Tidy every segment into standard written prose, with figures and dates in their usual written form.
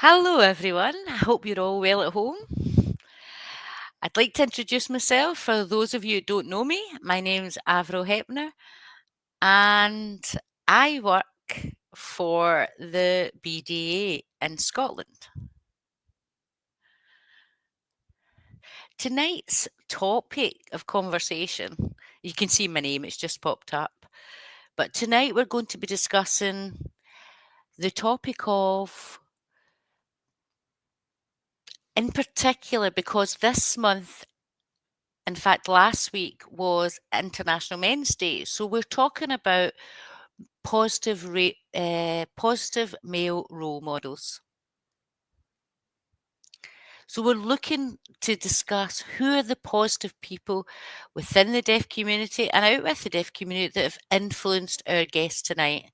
Hello, everyone. I hope you're all well at home. I'd like to introduce myself for those of you who don't know me. My name's Avril and I work for the BDA in Scotland. Tonight's topic of conversation, you can see my name, it's just popped up. But tonight we're going to be discussing the topic of, in particular, because this month, in fact, last week was International Men's Day. So we're talking about positive male role models. So we're looking to discuss who are the positive people within the deaf community and out with the deaf community that have influenced our guest tonight.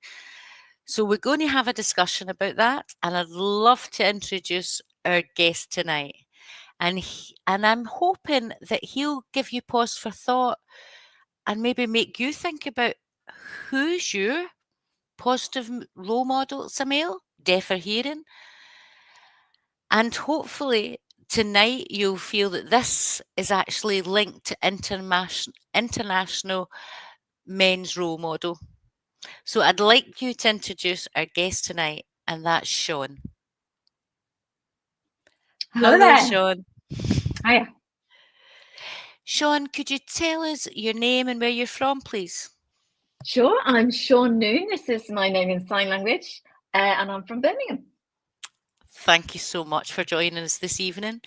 So we're going to have a discussion about that, and I'd love to introduce our guest tonight. And I'm hoping that he'll give you pause for thought and maybe make you think about who's your positive role model, Samil, deaf or hearing. And hopefully tonight you'll feel that this is actually linked to international men's role model. So I'd like you to introduce our guest tonight, and that's Sean. Hello Hello, there. Sean. Hiya. Sean, could you tell us your name and where you're from, please? Sure, I'm Sean Noon. This is my name in sign language, and I'm from Birmingham. Thank you so much for joining us this evening.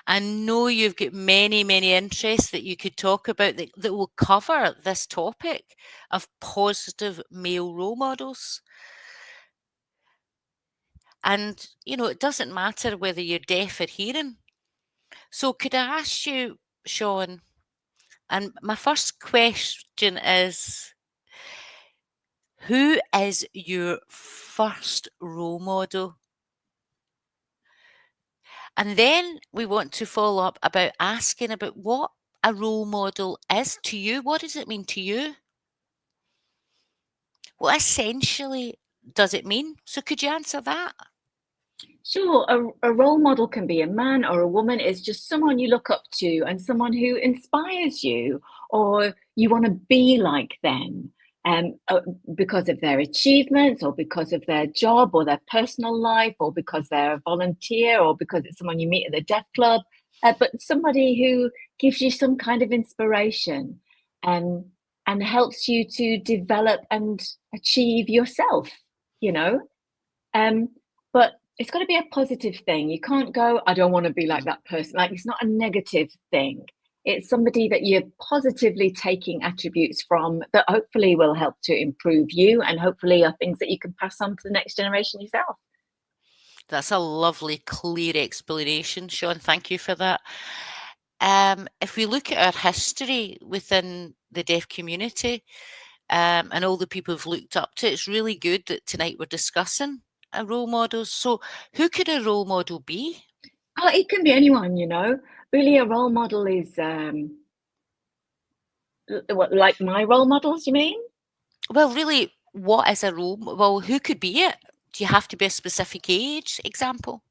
I know you've got many, many interests that you could talk about that will cover this topic of positive male role models. And, it doesn't matter whether you're deaf or hearing. So, could I ask you, Sean, and my first question is, who is your first role model? And then we want to follow up about asking about what a role model is to you. What does it mean to you? What essentially does it mean? So could you answer that? Sure, a role model can be a man or a woman. It's just someone you look up to and someone who inspires you, or you want to be like them, because of their achievements, or because of their job, or their personal life, or because they're a volunteer, or because it's someone you meet at the deaf club. But somebody who gives you some kind of inspiration, and helps you to develop and achieve yourself. You know, but it's got to be a positive thing. You can't go, I don't want to be like that person. Like, it's not a negative thing. It's somebody that you're positively taking attributes from that hopefully will help to improve you, and hopefully are things that you can pass on to the next generation yourself. That's a lovely, clear explanation, Sean. Thank you for that. If we look at our history within the deaf community, and all the people who've looked up to, it's really good that tonight we're discussing a role models. So, who could a role model be? Oh, it can be anyone, Really, a role model is what, like my role models, you mean? Well, really, what is a role? Well, who could be it? Do you have to be a specific age? Example,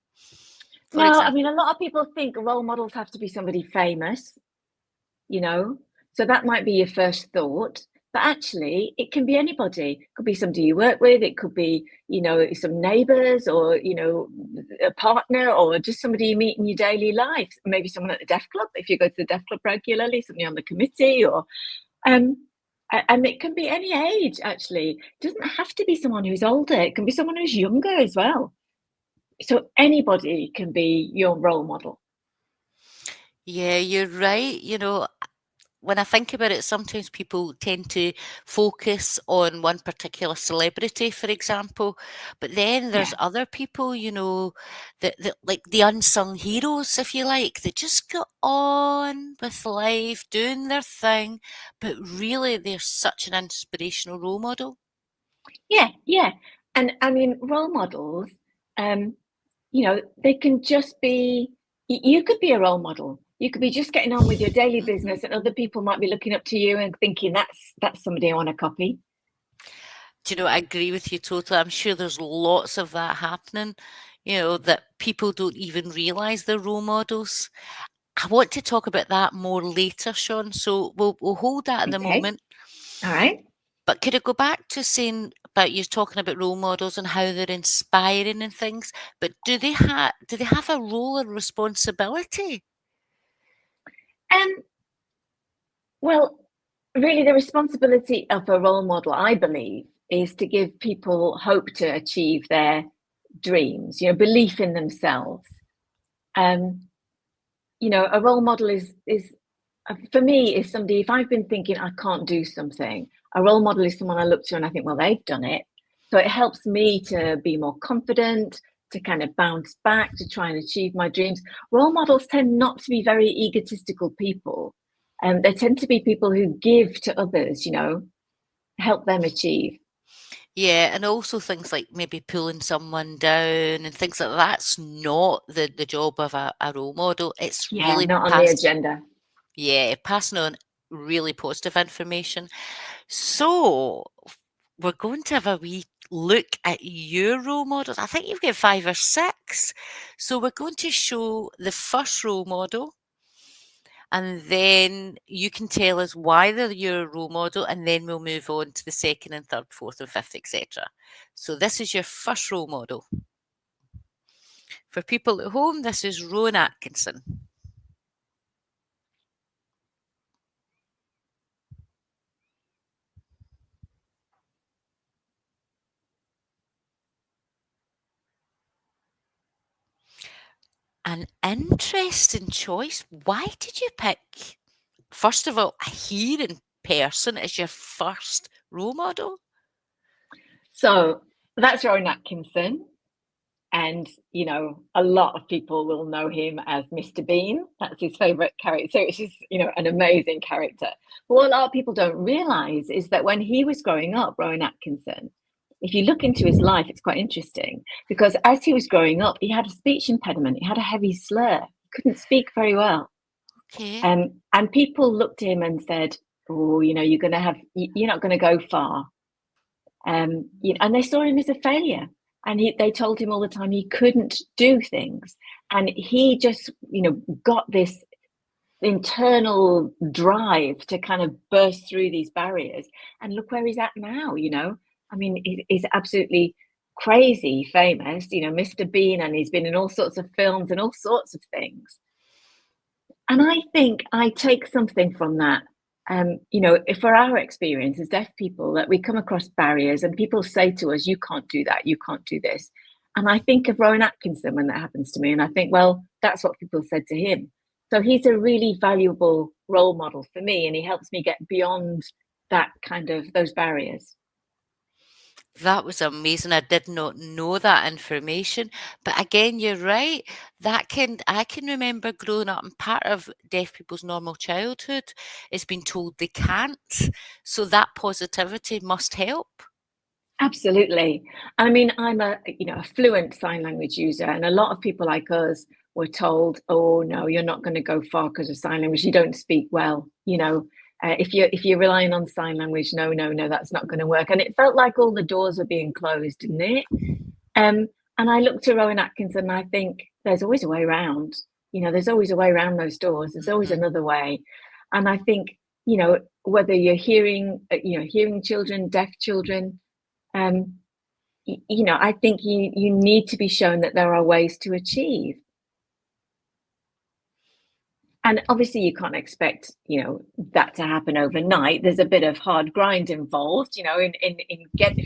for Well, I mean, example. a lot of people think role models have to be somebody famous, you know? So that might be your first thought. But actually, it can be anybody. It could be somebody you work with. It could be, some neighbors, or, a partner, or just somebody you meet in your daily life. Maybe someone at the deaf club, if you go to the deaf club regularly, somebody on the committee, or um and it can be any age, actually. It doesn't have to be someone who's older. It can be someone who's younger as well. So anybody can be your role model. Yeah, you're right. When I think about it, sometimes people tend to focus on one particular celebrity, for example, but then there's Yeah. other people, that like the unsung heroes, if you like, that just go on with life, doing their thing, but really they're such an inspirational role model. Yeah, yeah. And I mean, role models, um, they can just be, you could be a role model. You could be just getting on with your daily business, and other people might be looking up to you and thinking that's somebody I want to copy. Do you know, I agree with you totally. I'm sure there's lots of that happening. that people don't even realise they're role models. I want to talk about that more later, Sean, so we'll hold that at the Okay. moment. All right. But could I go back to saying about you talking about role models and how they're inspiring and things, but do they have a role and responsibility? And well, really, the responsibility of a role model, I believe, is to give people hope to achieve their dreams, belief in themselves. Um, a role model is for me is somebody. If I've been thinking I can't do something, a role model is someone I look to and I think, well, they've done it. So it helps me to be more confident, to kind of bounce back, to try and achieve my dreams. Role models tend not to be very egotistical people. They tend to be people who give to others, help them achieve. Yeah, and also things like maybe pulling someone down and things like that's not the job of a role model. It's Yeah, really not on the agenda. passing on really positive information. So we're going to have a wee look at your role models. I think you've got 5 or 6. So we're going to show the first role model, and then you can tell us why they're your role model, and then we'll move on to the second and third, fourth and fifth, etc. So this is your first role model. For people at home, this is Rowan Atkinson. An interesting choice. Why did you pick, first of all, a hearing person as your first role model? So that's Rowan Atkinson. And, a lot of people will know him as Mr. Bean. That's his favorite character. So it's just, an amazing character. But what a lot of people don't realize is that when he was growing up, Rowan Atkinson, if you look into his life, it's quite interesting because as he was growing up, he had a speech impediment. He had a heavy slur. He couldn't speak very well. Okay. And people looked at him and said, oh, you're not going to go far. And they saw him as a failure. And they told him all the time he couldn't do things. And he just, got this internal drive to kind of burst through these barriers. And look where he's at now. I mean, he's absolutely crazy famous, Mr. Bean, and he's been in all sorts of films and all sorts of things. And I think I take something from that. If for our experience as deaf people, that we come across barriers and people say to us, you can't do that, you can't do this. And I think of Rowan Atkinson when that happens to me. And I think, well, that's what people said to him. So he's a really valuable role model for me. And he helps me get beyond that kind of those barriers. That was amazing. I did not know that information. But again, you're right. I can remember growing up, and part of deaf people's normal childhood is being told they can't. So that positivity must help. Absolutely. I mean, I'm a fluent sign language user, and a lot of people like us were told, "Oh no, you're not going to go far because of sign language. You don't speak well. If you're relying on sign language, no, no, no, that's not going to work." And it felt like all the doors were being closed, didn't it? And I look to Rowan Atkinson, and I think there's always a way around. There's always a way around those doors. There's always Mhm. another way. And I think, whether you're hearing children, deaf children, um, I think you need to be shown that there are ways to achieve. And obviously you can't expect, that to happen overnight. There's a bit of hard grind involved, in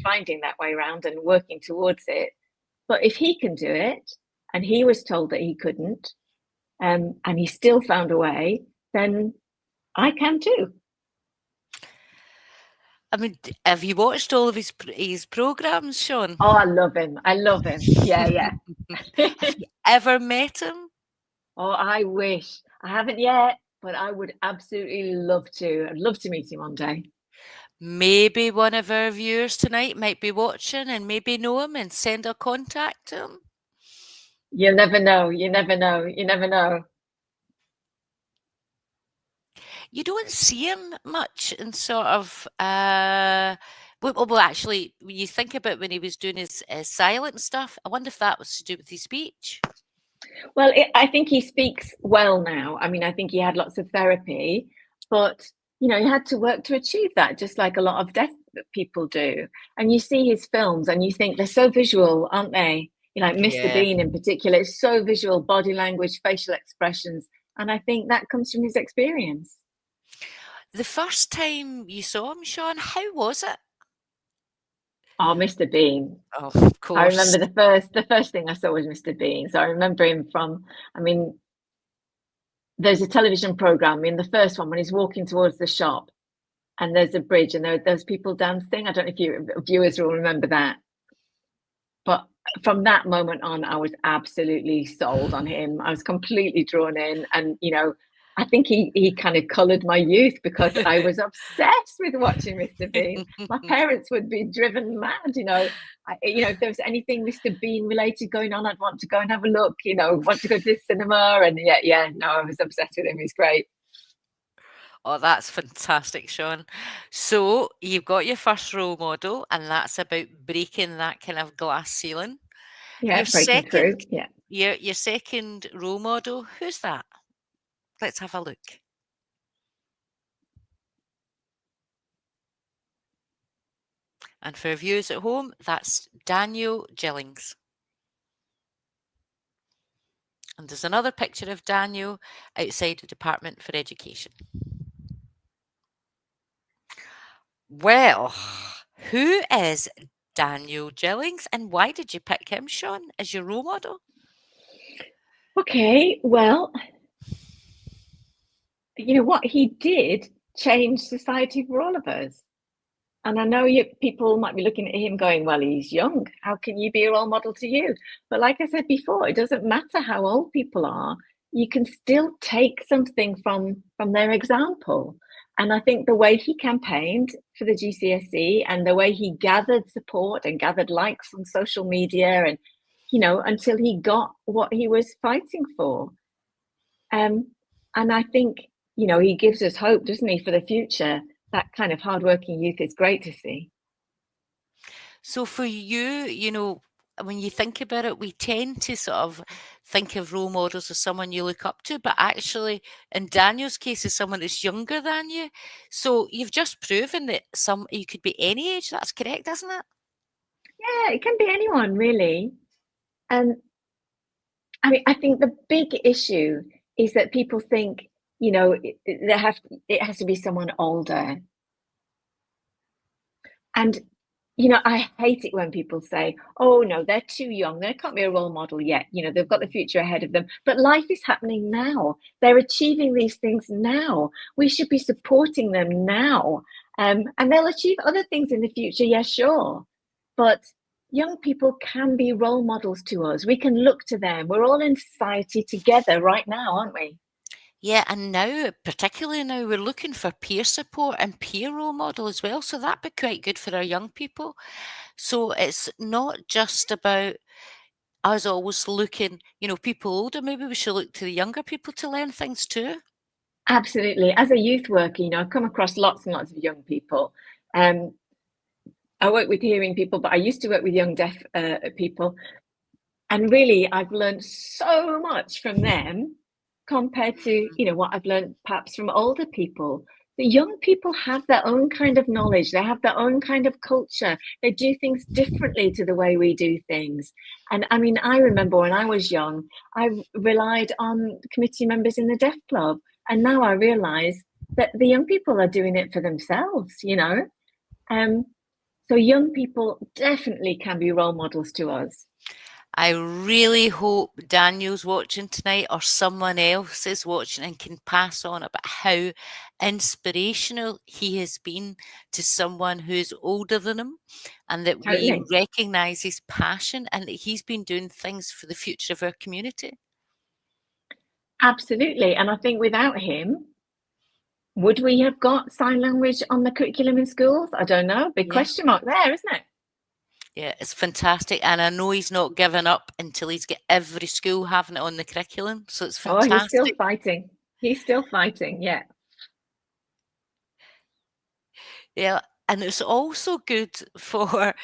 finding that way around and working towards it. But if he can do it, and he was told that he couldn't, and he still found a way, then I can too. I mean, have you watched all of his programs, Sean? Oh, I love him. I love him. Yeah, yeah. Have you ever met him? Oh, I wish. I haven't yet, but I would absolutely love to. I'd love to meet him one day. Maybe one of our viewers tonight might be watching and maybe know him and send a contact to him. You'll never know. You never know. You never know. You don't see him much in sort of Well, actually, when you think about when he was doing his silent stuff, I wonder if that was to do with his speech. Well, I think he speaks well now. I mean, I think he had lots of therapy, but you know, he had to work to achieve that, just like a lot of deaf people do. And you see his films, and you think they're so visual, aren't they? You know, like Mr. Yeah. Bean in particular is so visual, body language, facial expressions, and I think that comes from his experience. The first time you saw him, Sean, how was it? Oh, Mr. Bean. Oh, of I course. remember the first thing I saw was Mr. Bean. So I remember him from, I mean, there's a television program in the first one when he's walking towards the shop and there's a bridge and there's people dancing. I don't know if you viewers will remember that. But from that moment on, I was absolutely sold on him. I was completely drawn in, and you know, I think he kind of coloured my youth because I was obsessed with watching Mr. Bean. My parents would be driven mad, you know. If there was anything Mr. Bean related going on, I'd want to go and have a look. You know, want to go to the cinema, and yeah, no, I was obsessed with him. He's great. Oh, that's fantastic, Sean. So you've got your first role model, and that's about breaking that kind of glass ceiling. Yeah, Your breaking second, through. Yeah. your second role model, who's that? Let's have a look. And for viewers at home, that's Daniel Jillings. And there's another picture of Daniel outside the Department for Education. Well, who is Daniel Jillings and why did you pick him, Sean, as your role model? Okay, well, you know what he did change society for all of us. And I know people might be looking at him going, well, he's young. How can you be a role model to you? But like I said before, it doesn't matter how old people are. You can still take something from their example. And I think the way he campaigned for the GCSE and the way he gathered support and gathered likes on social media and, you know, until he got what he was fighting for. And I think, you know, he gives us hope, doesn't he, for the future? That kind of hardworking youth is great to see. So for you, when you think about it, we tend to sort of think of role models as someone you look up to, but actually, in Daniel's case, is someone that's younger than you. So you've just proven that you could be any age. That's correct, isn't it? Yeah, it can be anyone really. And I mean, I think the big issue is that people think, you know, it has to be someone older. And you know, I hate it when people say, oh no, they're too young. They can't be a role model yet. You know, they've got the future ahead of them. But life is happening now. They're achieving these things now. We should be supporting them now. And they'll achieve other things in the future, yeah, sure. But young people can be role models to us. We can look to them. We're all in society together right now, aren't we? Yeah, and now, particularly now, we're looking for peer support and peer role model as well. So that'd be quite good for our young people. So it's not just about us always looking, people older. Maybe we should look to the younger people to learn things too. Absolutely. As a youth worker, you know, I've come across lots and lots of young people. Um, I work with hearing people, but I used to work with young deaf people. And really, I've learned so much from them compared to, you know, what I've learned perhaps from older people. The young people have their own kind of knowledge, they have their own kind of culture, they do things differently to the way we do things. And I mean, I remember when I was young, I relied on committee members in the deaf club. And now I realize that the young people are doing it for themselves, you know. Um, so young people definitely can be role models to us. I really hope Daniel's watching tonight or someone else is watching and can pass on about how inspirational he has been to someone who's older than him and that we Totally. recognise his passion and that he's been doing things for the future of our community. Absolutely. And I think without him, would we have got sign language on the curriculum in schools? I don't know. Big Yeah. question mark there, isn't it? Yeah, it's fantastic. And I know he's not giving up until he's got every school having it on the curriculum. So it's Oh, he's still fantastic. fighting. He's still fighting. Yeah. Yeah. And it's also good for,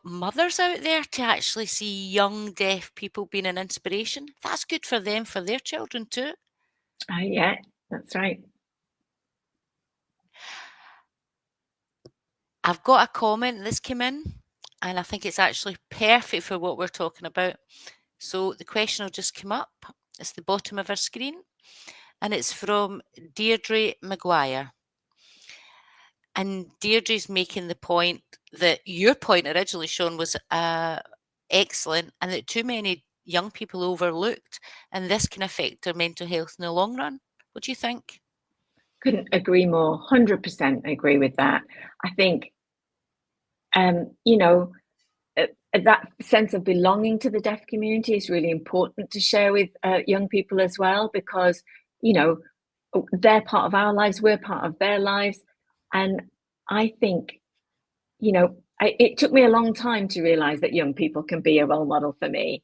mothers out there to actually see young deaf people being an inspiration. That's good for them, for their children too. Yeah, that's right. I've got a comment that's come in, and I think it's actually perfect for what we're talking about. So the question will just come up. It's the bottom of our screen, and it's from Deirdre Maguire. And Deirdre's making the point that your point originally, Sean, was excellent, and that too many young people overlooked, and this can affect their mental health in the long run. What do you think? Couldn't agree more. 100% agree with that. I think, you know, that sense of belonging to the deaf community is really important to share with young people as well, because, you know, they're part of our lives, we're part of their lives. And I think, it took me a long time to realize that young people can be a role model for me.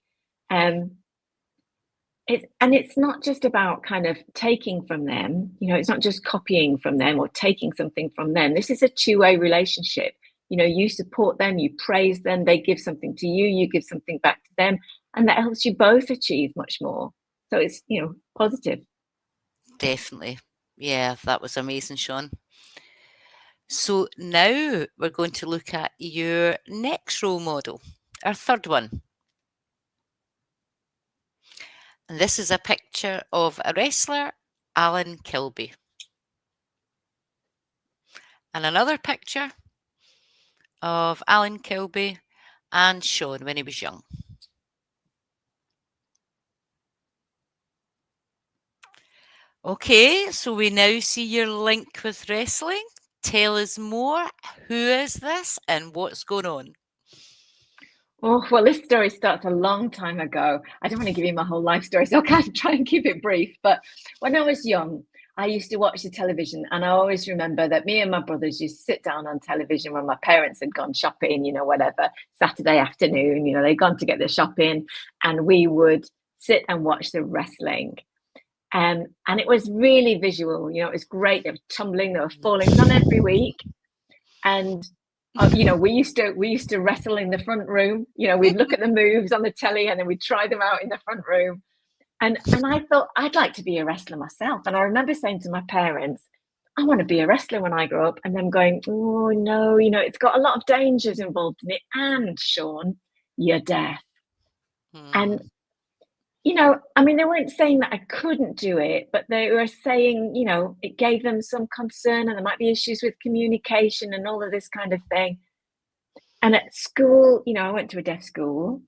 It's not just about kind of taking from them, it's not just copying from them or taking something from them. This is a two-way relationship. You support them, you praise them, they give something to you, you give something back to them, and that helps you both achieve much more. So it's, positive. Definitely. Yeah, that was amazing, Sean. So now we're going to look at your next role model, our third one. And this is a picture of a wrestler, Alan Kilby. And another picture of Alan Kilby and Sean when he was young. Okay, so we now see your link with wrestling. Tell us more. Who is this and what's going on? Oh, well, this story starts a long time ago. I don't want to give you my whole life story, so I'll kind of try and keep it brief. But when I was young, I used to watch the television, and I always remember that me and my brothers used to sit down on television when my parents had gone shopping, whatever, Saturday afternoon, they'd gone to get the shopping, and we would sit and watch the wrestling. And it was really visual, it was great. They were tumbling, they were falling. It was on every week. And we used to wrestle in the front room. We'd look at the moves on the telly and then we'd try them out in the front room. And I thought I'd like to be a wrestler myself. And I remember saying to my parents, I want to be a wrestler when I grow up. And them going, oh no, it's got a lot of dangers involved in it. And Sean, you're deaf. And they weren't saying that I couldn't do it, but they were saying, it gave them some concern and there might be issues with communication and all of this kind of thing. And at school, I went to a deaf school.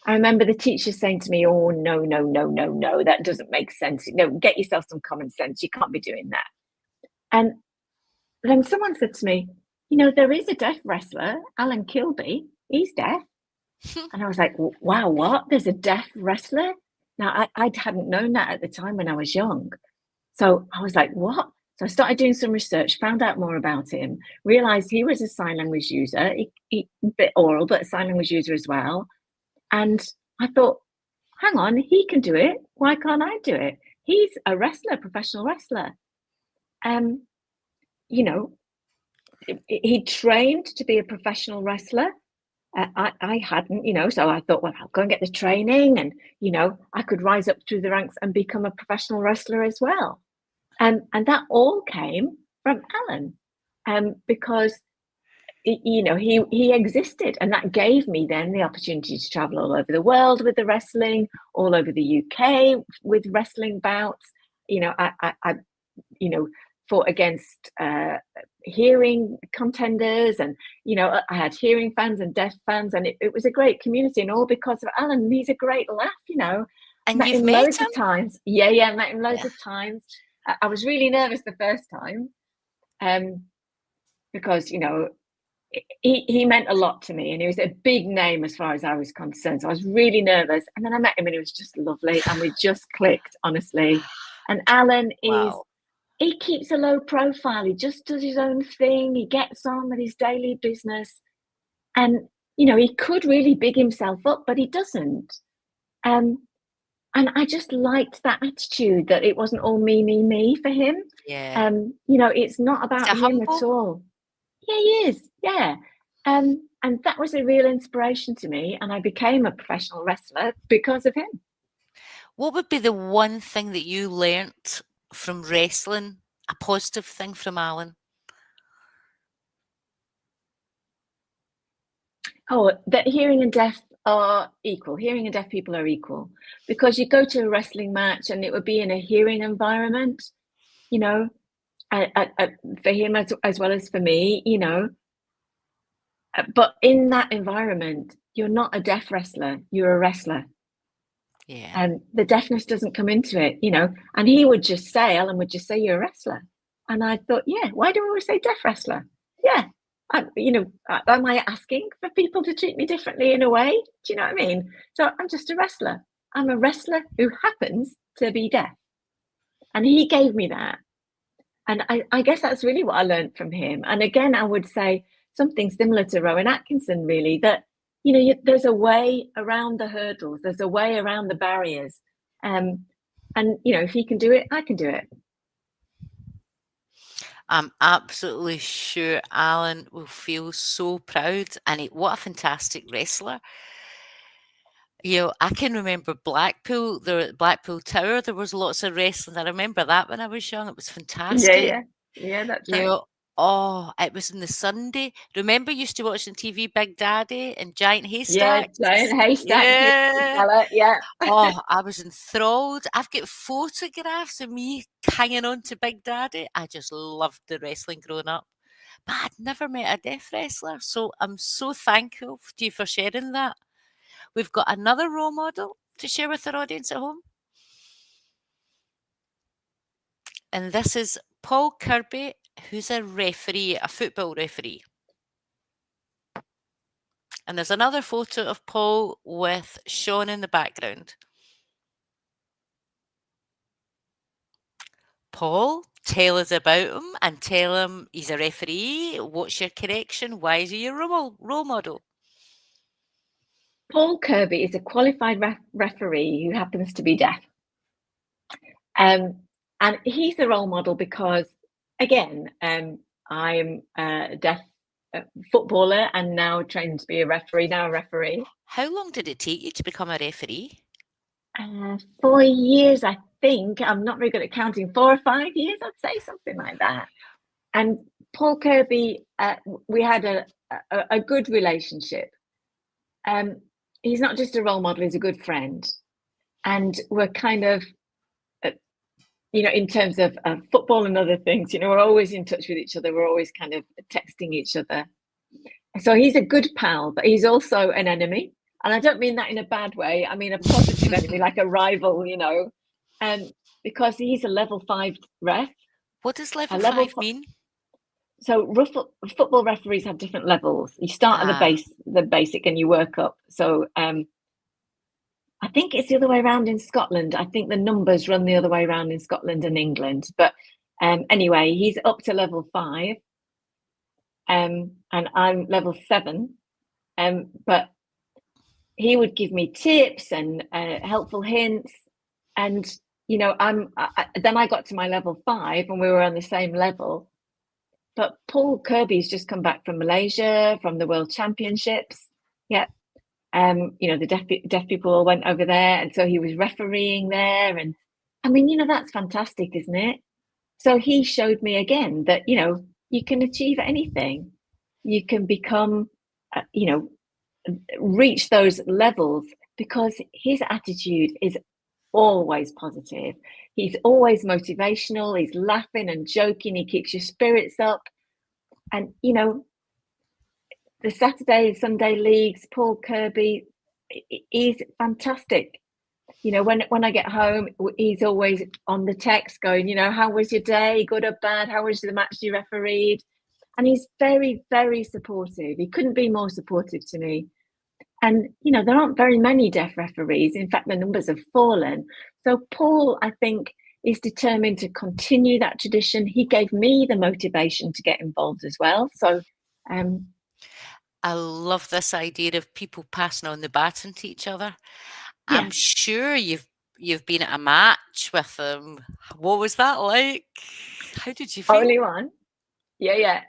I remember the teacher saying to me, oh, no, no, no, no, no, that doesn't make sense. Get yourself some common sense. You can't be doing that. And then someone said to me, there is a deaf wrestler, Alan Kilby. He's deaf. And I was like, wow, what? There's a deaf wrestler? Now, I hadn't known that at the time when I was young. So I was like, what? So I started doing some research, found out more about him, realized he was a sign language user, a bit oral, but a sign language user as well. And I thought, hang on, he can do it. Why can't I do it? He's a wrestler, professional wrestler. He trained to be a professional wrestler. I hadn't, so I thought, well, I'll go and get the training and, I could rise up through the ranks and become a professional wrestler as well. And that all came from Alan, because, he existed, and that gave me then the opportunity to travel all over the world with the wrestling, all over the UK with wrestling bouts. I fought against hearing contenders, and I had hearing fans and deaf fans, and it was a great community, and all because of Alan. He's a great laugh. And met you've him met loads him? of times. Yeah, met him loads of times. I was really nervous the first time, because he meant a lot to me, and he was a big name as far as I was concerned. So I was really nervous, and then I met him, and he was just lovely, and we just clicked, honestly. And Alan is. Wow. He keeps a low profile. He just does his own thing. He gets on with his daily business. And, he could really big himself up, but he doesn't. And I just liked that attitude, that it wasn't all me for him. Yeah. It's not Is about it him at humble? all. Yeah, he is. Yeah. And that was a real inspiration to me. And I became a professional wrestler because of him. What would be the one thing that you learnt from wrestling, a positive thing from Alan? Oh, that hearing and deaf are equal. Hearing and deaf people are equal because you go to a wrestling match and it would be in a hearing environment, you know, for him as well as for me, you know. But in that environment, you're not a deaf wrestler, you're a wrestler. Yeah. And the deafness doesn't come into it, you know. And he would just say, Alan would just say, you're a wrestler. And I thought, yeah, why do we always say deaf wrestler? Yeah. You know, am I asking for people to treat me differently in a way? Do you know what I mean? So I'm just a wrestler. I'm a wrestler who happens to be deaf. And he gave me that. And I guess that's really what I learned from him. And again, I would say something similar to Rowan Atkinson, really, that, you know, there's a way around the hurdles, there's a way around the barriers. And, you know, if he can do it, I can do it. I'm absolutely sure Alan will feel so proud, and what a fantastic wrestler. I can remember Blackpool, the Blackpool Tower, there was lots of wrestling. I remember that when I was young. It was Yeah, fantastic. yeah. Yeah, that's You right. know, oh, it was in the Sunday. Remember you used to watch on TV Big Daddy and Giant Yeah, Haystacks? giant haystacks. Yeah. Yeah. Oh, I was enthralled. I've got photographs of me hanging on to Big Daddy. I just loved the wrestling growing up. But I'd never met a deaf wrestler, so I'm so thankful to you for sharing that. We've got another role model to share with our audience at home, and this is Paul Kirby, who's a referee, a football referee. And there's another photo of Paul with Sean in the background. Paul, tell us about him and tell him he's a referee. What's your correction? Why is he your role model? Paul Kirby is a qualified referee who happens to be deaf. Um, and he's the role model because, again, I'm a deaf footballer and now trained to be a referee, now a referee. How long did it take you to become a referee? 4 years, I think. I'm not very good at counting. 4 or 5 years, I'd say, something like that. And Paul Kirby, we had a good relationship. He's not just a role model, he's a good friend. And we're kind of, you know, in terms of football and other things, you know, we're always in touch with each other. We're always kind of texting each other. So he's a good pal, but he's also an enemy. And I don't mean that in a bad way. I mean a positive enemy, like a rival, you know, because he's a level 5 ref. What does A level level 5 mean? So football referees have different levels. You start at Ah, the basic, and you work up. So I think it's the other way around in Scotland. I think the numbers run the other way around in Scotland and England. But anyway, he's up to level 5, and I'm level 7. But he would give me tips and helpful hints, and you know, then I got to my level 5, and we were on the same level. But Paul Kirby's just come back from Malaysia from the World Championships. Yeah, you know, the deaf people all went over there, and so he was refereeing there. And I mean, you know, that's fantastic, isn't it? So he showed me again that, you know, you can achieve anything. You can become, you know, reach those levels because his attitude is always positive. He's always motivational. He's laughing and joking. He keeps your spirits up. And, you know, the Saturday and Sunday leagues, Paul Kirby is fantastic. You know, when I get home, he's always on the text going, you know, how was your day? Good or bad? How was the match you refereed? And he's very, very supportive. He couldn't be more supportive to me. And, you know, there aren't very many deaf referees. In fact, the numbers have fallen. So Paul, I think, is determined to continue that tradition. He gave me the motivation to get involved as well. So, I love this idea of people passing on the baton to each other. I'm yeah, sure you've been at a match with them. What was that like? How did you feel? only one. Yeah, yeah.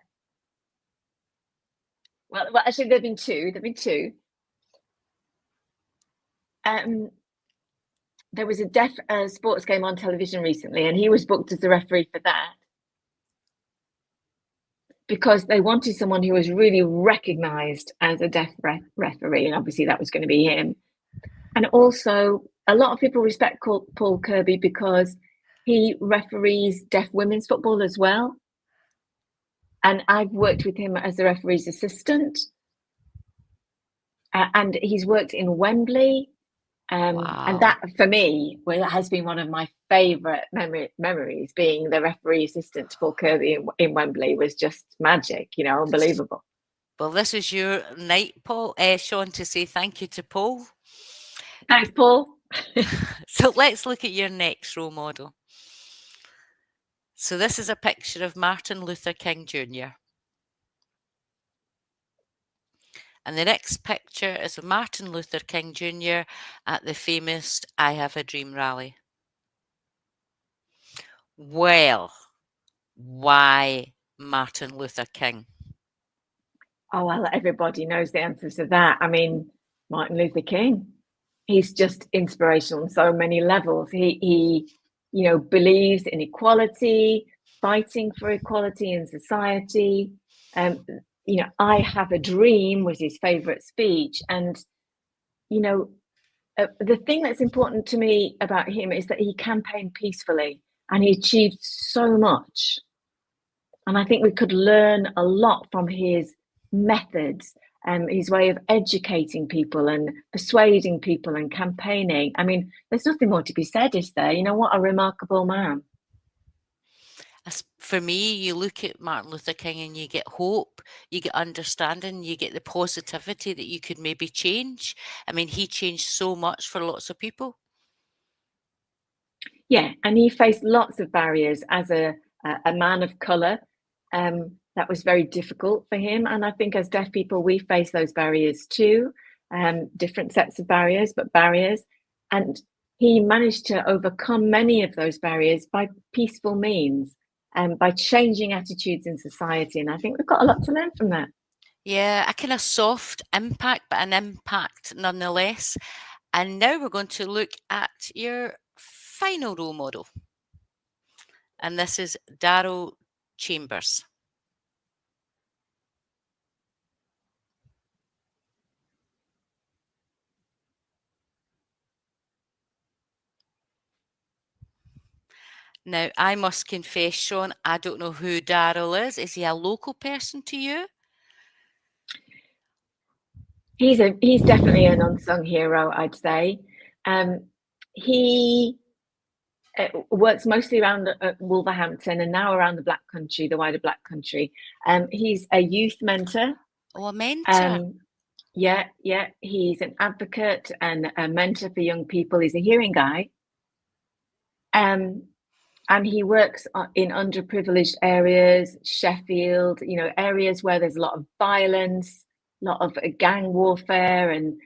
Well, actually, there've been two. There was a deaf sports game on television recently, and he was booked as the referee for that because they wanted someone who was really recognised as a deaf referee, and obviously that was going to be him. And also, a lot of people respect Paul Kirby because he referees deaf women's football as well. And I've worked with him as the referee's assistant. And he's worked in Wembley. And that, for me, has been one of my favourite memories, being the referee assistant to Paul Kirby in Wembley was just magic, unbelievable. Well, this is your night, Paul, Sean, to say thank you to Paul. Thanks, Paul. So let's look at your next role model. So this is a picture of Martin Luther King Jr. And the next picture is of Martin Luther King Jr. at the famous I Have a Dream rally. Well, why Martin Luther King? Oh, well, everybody knows the answer to that. I mean, Martin Luther King. He's just inspirational on so many levels. He believes in equality, fighting for equality in society. I have a dream was his favorite speech. And, the thing that's important to me about him is that he campaigned peacefully and he achieved so much. And I think we could learn a lot from his methods and his way of educating people and persuading people and campaigning. I mean, there's nothing more to be said, is there? What a remarkable man. For me, you look at Martin Luther King and you get hope, you get understanding, you get the positivity that you could maybe change. I mean, he changed so much for lots of people. Yeah, and he faced lots of barriers as a man of colour. That was very difficult for him. And I think as deaf people, we face those barriers too, different sets of barriers, but barriers. And he managed to overcome many of those barriers by peaceful means and by changing attitudes in society. And I think we've got a lot to learn from that. Yeah, a kind of soft impact, but an impact nonetheless. And now we're going to look at your final role model. And this is Daryl Chambers. Now, I must confess, Sean, I don't know who Daryl is. Is he a local person to you? He's definitely an unsung hero, I'd say. He works mostly around Wolverhampton and now around the Black Country, the wider Black Country. He's a youth mentor. Oh, a mentor. Yeah. He's an advocate and a mentor for young people. He's a hearing guy. And he works in underprivileged areas, Sheffield, areas where there's a lot of violence, a lot of gang warfare, and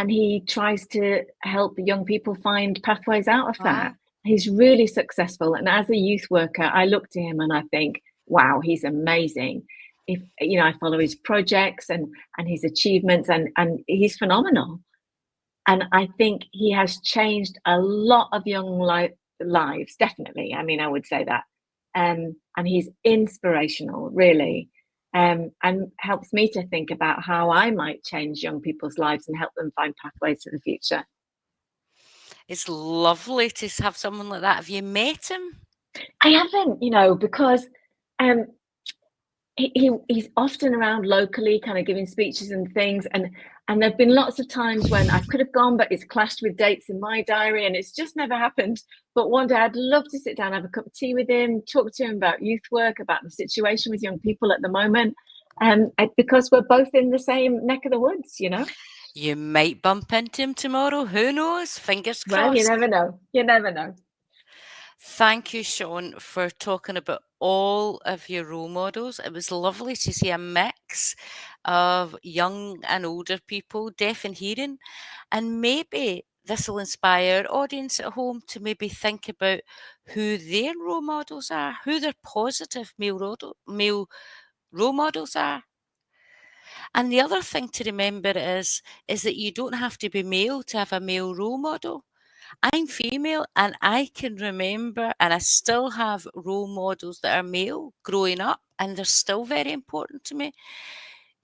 he tries to help young people find pathways out of that. He's really successful. And as a youth worker, I look to him and I think, wow, he's amazing. If I follow his projects and his achievements, and he's phenomenal. And I think he has changed a lot of young lives, definitely. I mean, I would say that. And he's inspirational, really, and helps me to think about how I might change young people's lives and help them find pathways to the future. It's lovely to have someone like that. Have you met him? I haven't, because he's often around locally, kind of giving speeches and things, and there've been lots of times when I could have gone, but it's clashed with dates in my diary, and it's just never happened. But one day I'd love to sit down, have a cup of tea with him, talk to him about youth work, about the situation with young people at the moment, because we're both in the same neck of the woods, You might bump into him tomorrow. Who knows? Fingers crossed. Well, you never know. Thank you, Sean, for talking about all of your role models. It was lovely to see a mix of young and older people, deaf and hearing, and maybe this will inspire our audience at home to maybe think about who their role models are, who their positive male role models are. And the other thing to remember is that you don't have to be male to have a male role model. I'm female and I can remember, and I still have role models that are male growing up, and they're still very important to me.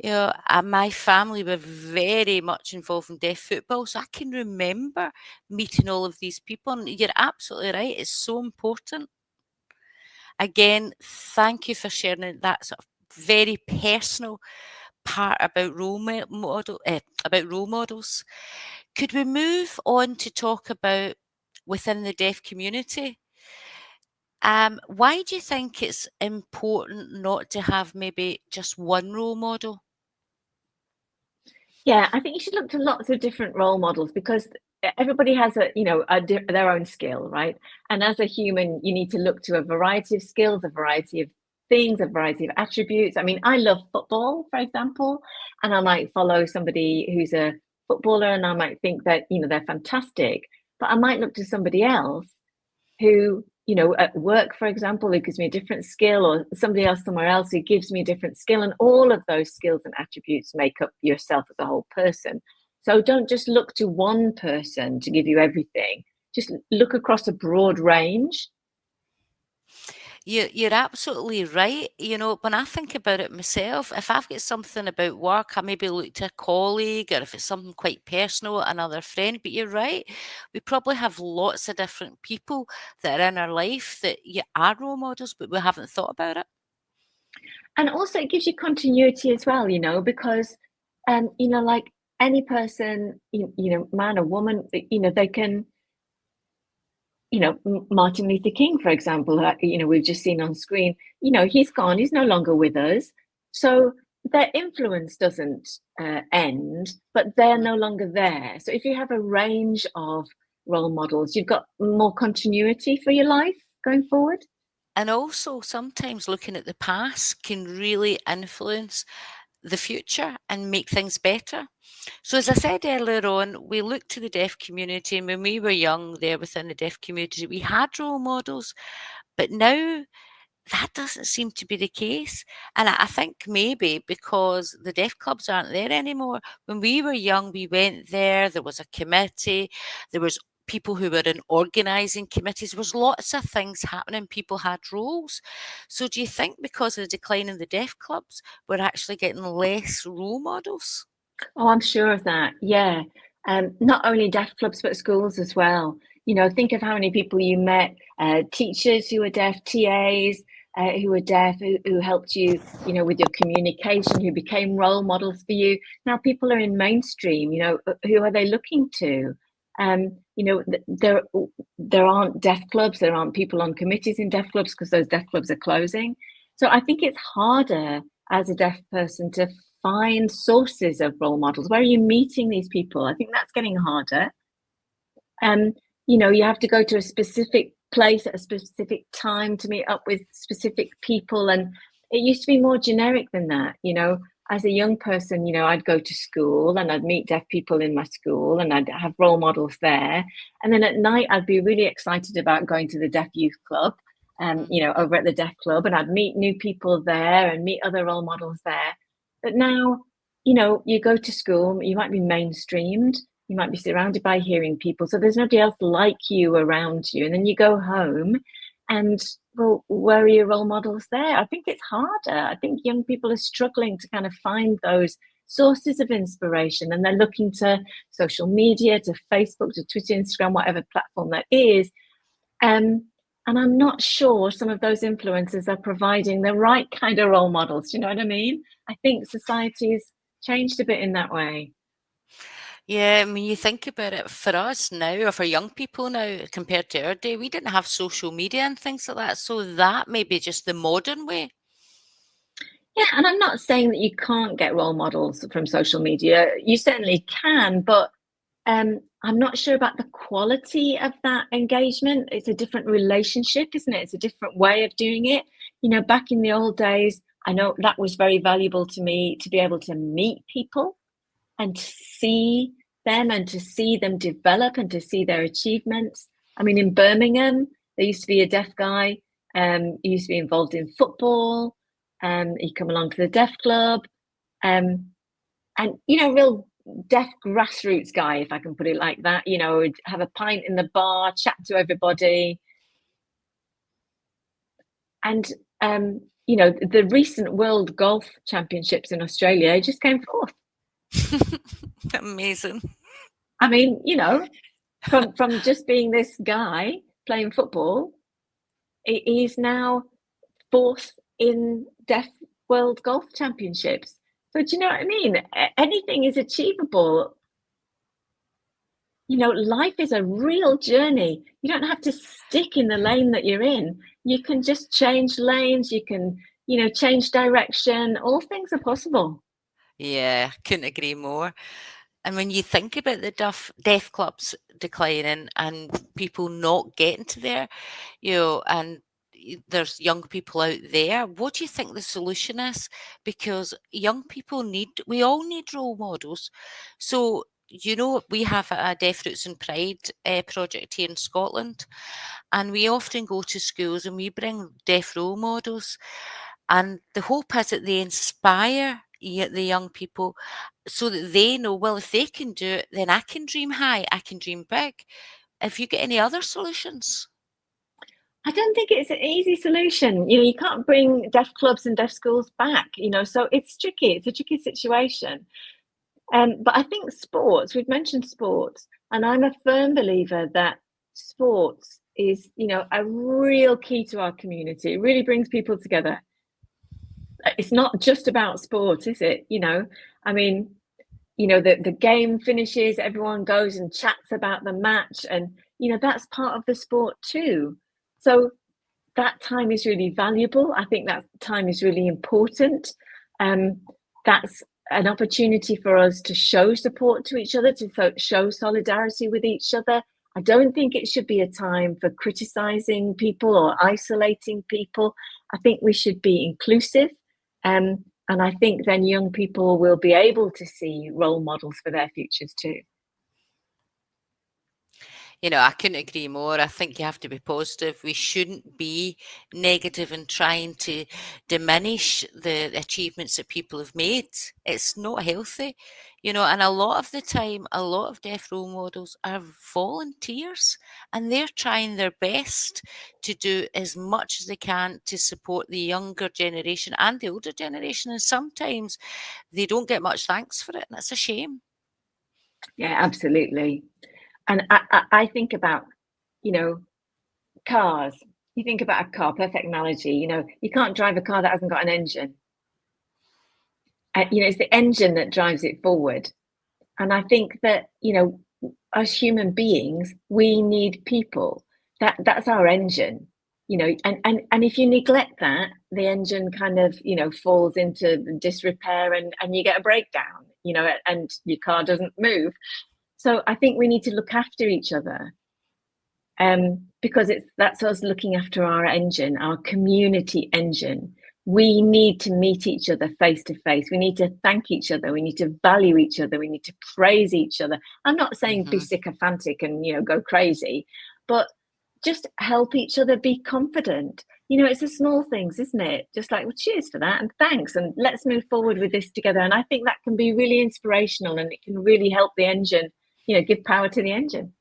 My family were very much involved in deaf football, so I can remember meeting all of these people. And you're absolutely right; it's so important. Again, thank you for sharing that sort of very personal part about role models. Could we move on to talk about within the deaf community? Why do you think it's important not to have maybe just one role model? Yeah, I think you should look to lots of different role models because everybody has their own skill, right? And as a human, you need to look to a variety of skills, a variety of things, a variety of attributes. I mean, I love football, for example, and I might follow somebody who's a footballer and I might think that, they're fantastic, but I might look to somebody else who, at work, for example, who gives me a different skill, or somebody else somewhere else who gives me a different skill. And all of those skills and attributes make up yourself as a whole person. So don't just look to one person to give you everything. Just look across a broad range. You're absolutely right. When I think about it myself, if I've got something about work, I maybe look to a colleague, or if it's something quite personal, another friend. But you're right, we probably have lots of different people that are in our life that are role models, but we haven't thought about it. And also it gives you continuity as well, because like any person, man or woman, they can, Martin Luther King, for example, we've just seen on screen, he's gone, he's no longer with us. So their influence doesn't end, but they're no longer there. So if you have a range of role models, you've got more continuity for your life going forward. And also, sometimes looking at the past can really influence the future and make things better. So, as I said earlier on, we look to the deaf community, and when we were young there within the deaf community, we had role models, but now that doesn't seem to be the case. And I think maybe because the deaf clubs aren't there anymore. When we were young, we went there, there was a committee, there was people who were in organising committees. There was lots of things happening. People had roles. So do you think because of the decline in the deaf clubs, we're actually getting less role models? Oh, I'm sure of that. Yeah. Not only deaf clubs, but schools as well. Think of how many people you met, teachers who were deaf, TAs who were deaf, who helped you, with your communication, who became role models for you. Now people are in mainstream, who are they looking to? There aren't deaf clubs, there aren't people on committees in deaf clubs because those deaf clubs are closing. So I think it's harder as a deaf person to find sources of role models. Where are you meeting these people? I think that's getting harder. You have to go to a specific place at a specific time to meet up with specific people. And it used to be more generic than that. As a young person, I'd go to school and I'd meet deaf people in my school and I'd have role models there. And then at night, I'd be really excited about going to the Deaf Youth Club, over at the Deaf Club, and I'd meet new people there and meet other role models there. But now, you go to school, you might be mainstreamed, you might be surrounded by hearing people, so there's nobody else like you around you. And then you go home and, well, where are your role models there? I think it's harder. I think young people are struggling to kind of find those sources of inspiration, and they're looking to social media, to Facebook, to Twitter, Instagram, whatever platform that is. And I'm not sure some of those influencers are providing the right kind of role models. Do you know what I mean? I think society's changed a bit in that way. Yeah, I mean, you think about it for us now, or for young people now, compared to our day, we didn't have social media and things like that. So that may be just the modern way. Yeah, and I'm not saying that you can't get role models from social media. You certainly can, but I'm not sure about the quality of that engagement. It's a different relationship, isn't it? It's a different way of doing it. Back in the old days, I know that was very valuable to me to be able to meet people and to see them and to see them develop and to see their achievements. I mean, in Birmingham, there used to be a deaf guy. He used to be involved in football. He'd come along to the deaf club. and real deaf grassroots guy, if I can put it like that. Would have a pint in the bar, chat to everybody, and the recent World Golf Championships in Australia just came forth. Amazing. I mean, from just being this guy playing football, he's now fourth in deaf World Golf Championships. So do you know what I mean? Anything is achievable. Life is a real journey. You don't have to stick in the lane that you're in. You can just change lanes. You can, change direction. All things are possible. Yeah, couldn't agree more. And when you think about the deaf clubs declining and people not getting to there, and there's young people out there, what do you think the solution is? Because we all need role models. So, we have a Deaf Roots and Pride project here in Scotland, and we often go to schools and we bring deaf role models. And the hope is that they inspire the young people so that they know, well, if they can do it, then I can dream high, I can dream big. Have you got any other solutions? I don't think it's an easy solution. You can't bring deaf clubs and deaf schools back, so it's tricky. It's a tricky situation. But I think we've mentioned sports, and I'm a firm believer that sports is, a real key to our community. It really brings people together. It's not just about sport, is it? I mean, the game finishes, everyone goes and chats about the match, and that's part of the sport too. So that time is really valuable. I think that time is really important. That's an opportunity for us to show support to each other, to show solidarity with each other. I don't think it should be a time for criticizing people or isolating people. I think we should be inclusive. And I think then young people will be able to see role models for their futures too. I couldn't agree more. I think you have to be positive. We shouldn't be negative and trying to diminish the achievements that people have made. It's not healthy, and a lot of the time, a lot of deaf role models are volunteers and they're trying their best to do as much as they can to support the younger generation and the older generation. And sometimes they don't get much thanks for it, and it's a shame. Yeah, absolutely. And I think about, cars. You think about a car, perfect analogy. You can't drive a car that hasn't got an engine. It's the engine that drives it forward. And I think that, as human beings, we need people. That's our engine, and if you neglect that, the engine kind of, falls into disrepair, and you get a breakdown, and your car doesn't move. So I think we need to look after each other, because that's us looking after our engine, our community engine. We need to meet each other face to face. We need to thank each other. We need to value each other. We need to praise each other. I'm not saying be sycophantic and go crazy, but just help each other be confident. It's the small things, isn't it? Just like, well, cheers for that and thanks, and let's move forward with this together. And I think that can be really inspirational, and it can really help the engine, give power to the engine.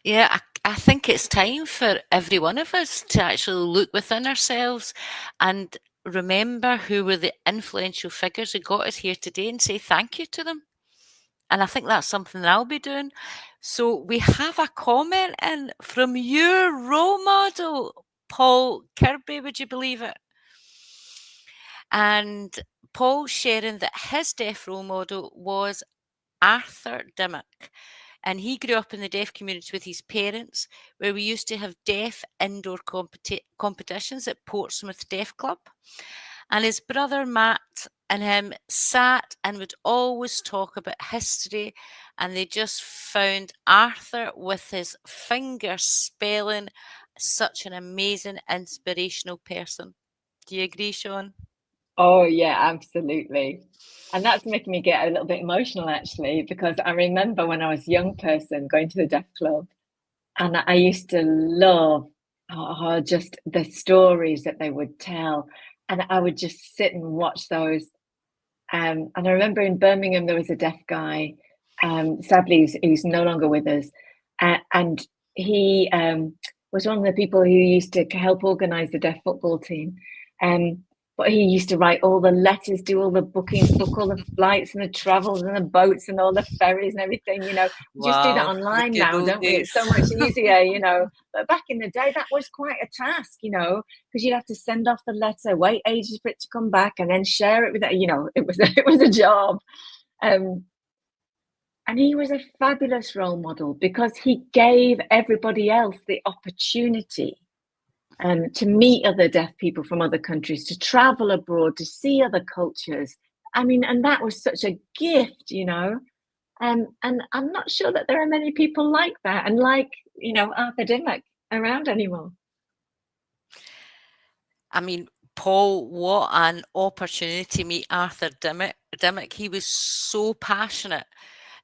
Yeah, I think it's time for every one of us to actually look within ourselves and remember who were the influential figures who got us here today and say thank you to them. And I think that's something that I'll be doing. So we have a comment in from your role model, Paul Kirby, would you believe it? And Paul sharing that his deaf role model was Arthur Dimmock. And he grew up in the deaf community with his parents, where we used to have deaf indoor competitions at Portsmouth Deaf Club. And his brother Matt and him sat and would always talk about history. And they just found Arthur with his finger spelling such an amazing, inspirational person. Do you agree, Sean? Oh, yeah, absolutely. And that's making me get a little bit emotional, actually, because I remember when I was a young person going to the deaf club, and I used to love just the stories that they would tell. And I would just sit and watch those. And I remember in Birmingham there was a deaf guy. Sadly, he's no longer with us, and he was one of the people who used to help organise the deaf football team. But he used to write all the letters, do all the bookings, book all the flights and the travels and the boats and all the ferries and everything. We just do that Wow, the online good now, old don't we? It's days. so much easier. But back in the day, that was quite a task, because you'd have to send off the letter, wait ages for it to come back, and then share it with it. It was a job. And he was a fabulous role model because he gave everybody else the opportunity to meet other deaf people from other countries, to travel abroad, to see other cultures. I mean, and that was such a gift. And I'm not sure that there are many people like that and like, Arthur Dimmock around anymore. I mean, Paul, what an opportunity to meet Arthur Dimmock. He was so passionate.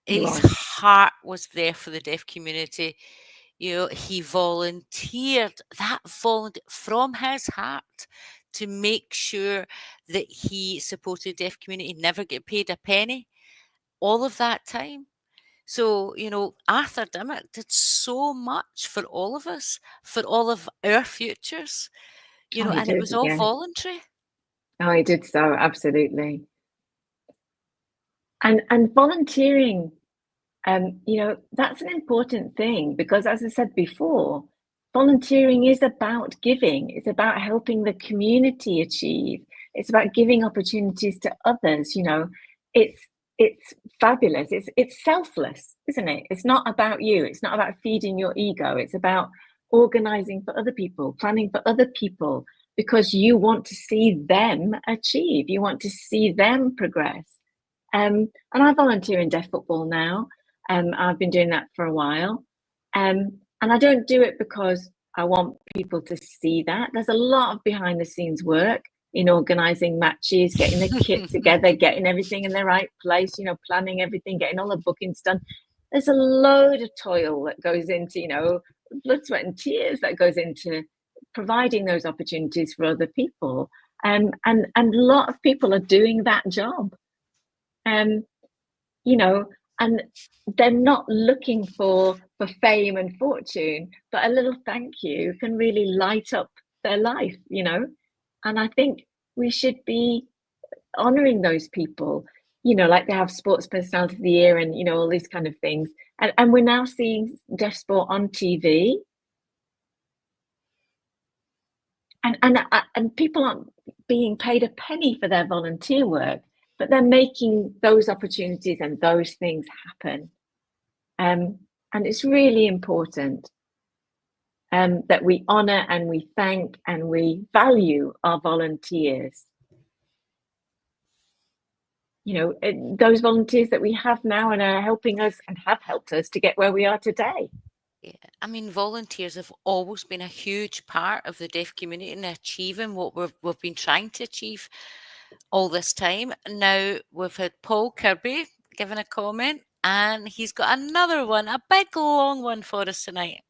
He His was. heart was there for the deaf community. He volunteered from his heart to make sure that he supported the deaf community, never get paid a penny, all of that time. So, Arthur Dimmock did so much for all of us, for all of our futures, Oh, he and it did. was all Yeah. voluntary. Oh, he did so. Absolutely. And volunteering, that's an important thing because, as I said before, volunteering is about giving. It's about helping the community achieve. It's about giving opportunities to others. It's fabulous. It's selfless, isn't it? It's not about you. It's not about feeding your ego. It's about organizing for other people, planning for other people, because you want to see them achieve. You want to see them progress. And I volunteer in deaf football now. I've been doing that for a while. And I don't do it because I want people to see that. There's a lot of behind the scenes work in organizing matches, getting the kit together, getting everything in the right place, planning everything, getting all the bookings done. There's a load of toil that goes into, blood, sweat, and tears that goes into providing those opportunities for other people. And a lot of people are doing that job. Um, you know, and they're not looking for fame and fortune, but a little thank you can really light up their life. And I think we should be honoring those people, like they have sports personality of the year and all these kind of things. And we're now seeing deaf sport on TV. And people aren't being paid a penny for their volunteer work, but they're making those opportunities and those things happen. And it's really important that we honor and we thank and we value our volunteers. Those volunteers that we have now and are helping us and have helped us to get where we are today. Yeah, I mean, volunteers have always been a huge part of the deaf community in achieving what we've been trying to achieve all this time. Now we've had Paul Kirby giving a comment, and he's got another one, a big long one for us tonight.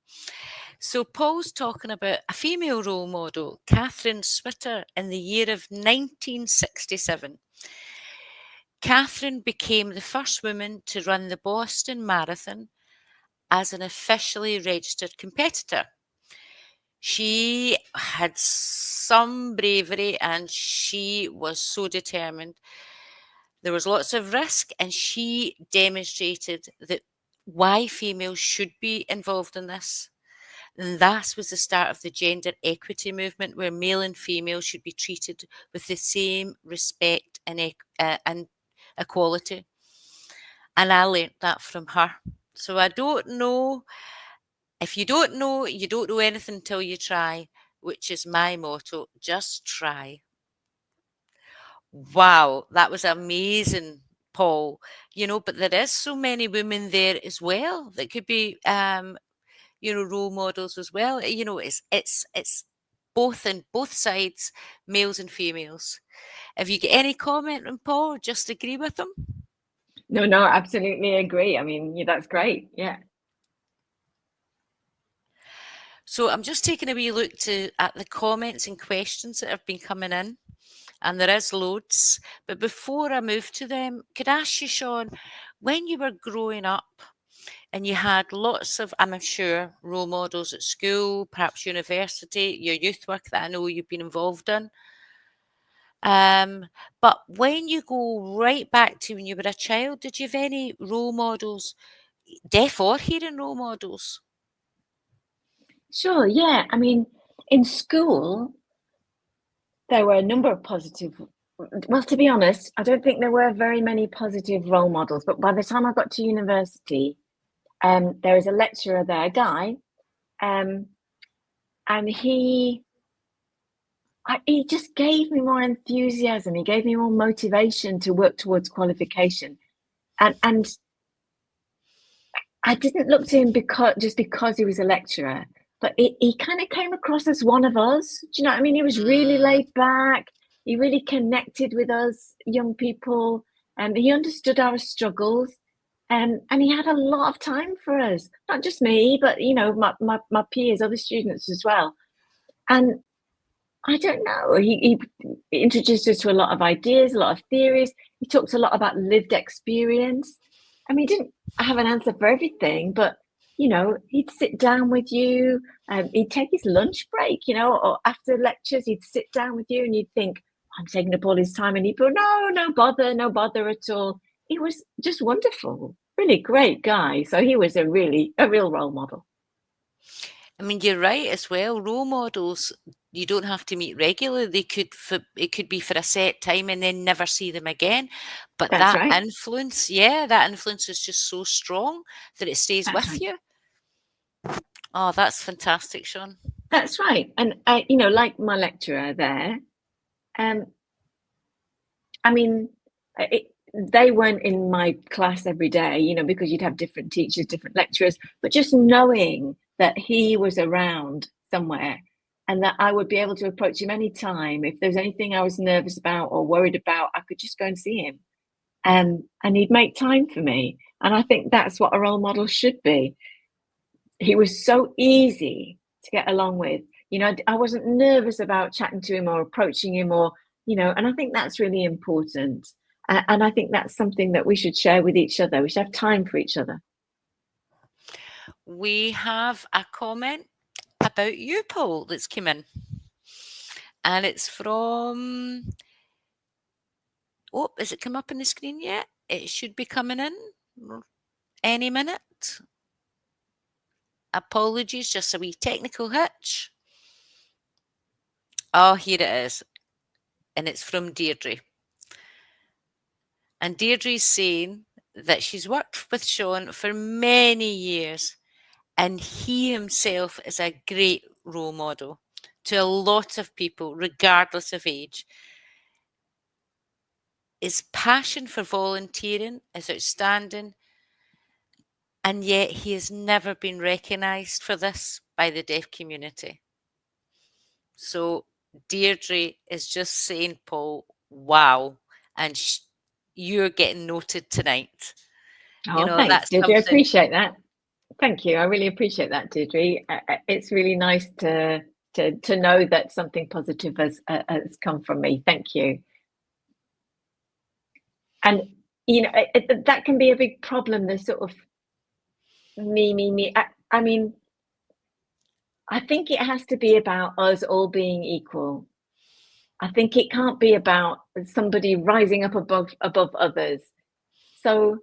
So Paul's talking about a female role model, Catherine Switter, in the year of 1967. Catherine became the first woman to run the Boston Marathon as an officially registered competitor. She had some bravery and she was so determined. There was lots of risk, and she demonstrated that why females should be involved in this. And that was the start of the gender equity movement, where male and female should be treated with the same respect and equality. And I learnt that from her. So I don't know. If you don't know anything until you try, which is my motto. Just try. Wow, that was amazing, Paul. But there is so many women there as well that could be role models as well. It's both in both sides, males and females. If you get any comment on Paul, just agree with them. No, absolutely agree. I mean, that's great. Yeah. So I'm just taking a wee look at the comments and questions that have been coming in. and there is loads. But before I move to them, could I ask you, Sean, when you were growing up and you had lots of, I'm sure, role models at school, perhaps university, your youth work that I know you've been involved in. But when you go right back to when you were a child, did you have any role models, deaf or hearing role models? Sure, yeah. I mean, in school, there were a number of positive. Well, to be honest, I don't think there were very many positive role models. But by the time I got to university, there was a lecturer there, a guy, and he just gave me more enthusiasm. He gave me more motivation to work towards qualification, and I didn't look to him because he was a lecturer, but he kind of came across as one of us. Do you know what I mean? He was really Mm, laid back. He really connected with us young people, and he understood our struggles. And he had a lot of time for us, not just me, but my peers, other students as well. And I don't know. He introduced us to a lot of ideas, a lot of theories. He talked a lot about lived experience. I mean, he didn't have an answer for everything, but he'd sit down with you. He'd take his lunch break, or after lectures, he'd sit down with you, and you'd think, "I'm taking up all his time," and he'd go, "No, no bother at all." He was just wonderful, really great guy. So he was a real role model. I mean, you're right as well. Role models, you don't have to meet regularly. It could be for a set time and then never see them again. But That's that right. influence, yeah, that influence is just so strong that it stays That's with right. you. Oh, that's fantastic, Sean. That's right. And like my lecturer there, um, I mean, they weren't in my class every day, because you'd have different teachers, different lecturers. But just knowing that he was around somewhere and that I would be able to approach him anytime if there's anything I was nervous about or worried about, I could just go and see him. And he'd make time for me. And I think that's what a role model should be. He was so easy to get along with. I wasn't nervous about chatting to him or approaching him and I think that's really important. And I think that's something that we should share with each other. We should have time for each other. We have a comment about you, Paul, that's come in. And it's from, oh, has it come up on the screen yet? It should be coming in any minute. Apologies, just a wee technical hitch. Oh, here it is. And it's from Deirdre. And Deirdre's saying that she's worked with Sean for many years and he himself is a great role model to a lot of people, regardless of age. His passion for volunteering is outstanding, and yet he has never been recognised for this by the deaf community. So Deirdre is just saying, Paul, wow, and you're getting noted tonight. Oh, thanks, That's Deirdre. I something. appreciate that. Thank you. I really appreciate that, Deirdre. It's really nice to know that something positive has come from me. Thank you. And that can be a big problem. The sort of me. I mean, I think it has to be about us all being equal. I think it can't be about somebody rising up above others. So